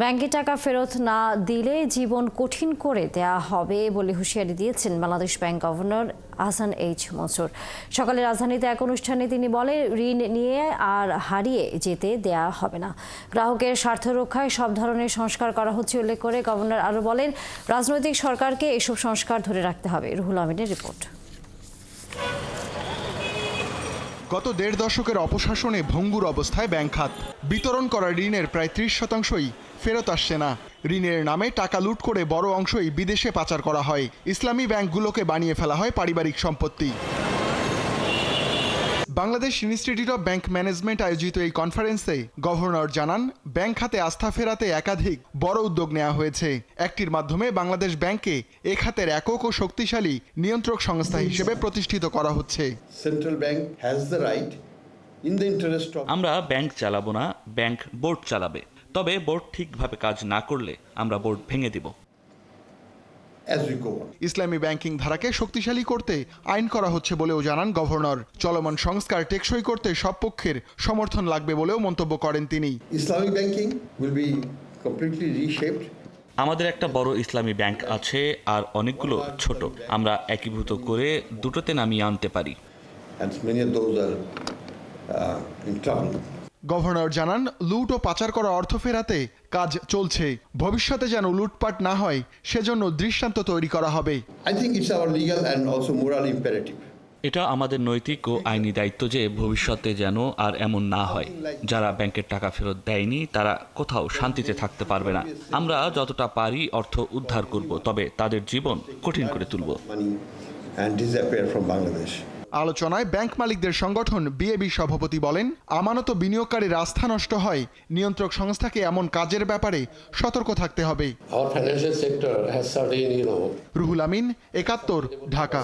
ব্যাংকে টাকা ফেরত না দিলে জীবন কঠিন করে দেয়া হবে বলে হুঁশিয়ারি দিয়েছেন Bangladesh bank governor Ahsan H Mansur. সকালে রাজধানীতে এক অনুষ্ঠানে তিনি বলেন, ঋণ নিয়ে আর হারিয়ে যেতে দেয়া হবে না। গ্রাহকের স্বার্থ রক্ষায় সব ধরনের সংস্কার করা হচ্ছে উল্লেখ করে গভর্নর আরও বলেন, রাজনৈতিক সরকারকে এসব সংস্কার ধরে রাখতে হবে। রুহুল আমিনের রিপোর্ট। গত দেড় দশকের অপশাসনে ভঙ্গুর অবস্থায় ব্যাংক খাত। বিতরণ করা ঋণের প্রায় ৩০% ফেরত আসছে না। ঋণের নামে টাকা লুট করে বড় অংশই বিদেশে পাচার করা হয়। ইসলামী ব্যাংকগুলোকে বানিয়ে ফেলা হয় পারিবারিক সম্পত্তি। Bangladesh institute of bank management আয়োজিত এই কনফারেন্সে গভর্নর জানান, ব্যাংক খাতে আস্থা ফেরাতে একাধিক বড় উদ্যোগ নেওয়া হয়েছে। একটির মাধ্যমে বাংলাদেশ ব্যাংককে এ খাতের একক ও শক্তিশালী নিয়ন্ত্রক সংস্থা হিসেবে প্রতিষ্ঠিত করা হচ্ছে। Central bank has the right in the interest of. আমরা ব্যাংক চালাবো না, ব্যাংক বোর্ড চালাবে। তবে বোর্ড ঠিকভাবে কাজ না করলে আমরা বোর্ড ভেঙে দিব। ইসলামী ব্যাংকিং ধারাকে শক্তিশালী করতে আইন করা হচ্ছে বলেও জানান গভর্নর। চলমান সংস্কার টেকসই করতে সব পক্ষের সমর্থন লাগবে বলেও মন্তব্য করেন তিনি। Islamic banking will be completely reshaped. আমাদের একটা বড় ইসলামী ব্যাংক আছে আর অনেকগুলো ছোট। আমরা একীভূত করে দুটোতে নামিয়ে আনতে পারি। গভর্নর জানান, লুট ও পাচার করা অর্থ ফেরাতে কাজ চলছে। ভবিষ্যতে যেন লুটপাট না হয় সেজন্য দৃষ্টান্ত তৈরি করা হবে। এটা আমাদের নৈতিক ও আইনি দায়িত্ব যে ভবিষ্যতে যেন আর এমন না হয়। যারা ব্যাংকের টাকা ফেরত দেয়নি তারা কোথাও শান্তিতে থাকতে পারবে না। আমরা যতটা পারি অর্থ উদ্ধার করব, তবে তাদের জীবন কঠিন করে তুলব। আলোচনায় ব্যাংক মালিকদের সংগঠন বিএবি সভাপতি বলেন, আমানত বিনিয়োগকারীর আস্থা নষ্ট হয়। নিয়ন্ত্রক সংস্থাকে এমন কাজের ব্যাপারে সতর্ক থাকতে হবে। Our financial sector has certain, Ruhul Amin, ৭১, Dhaka.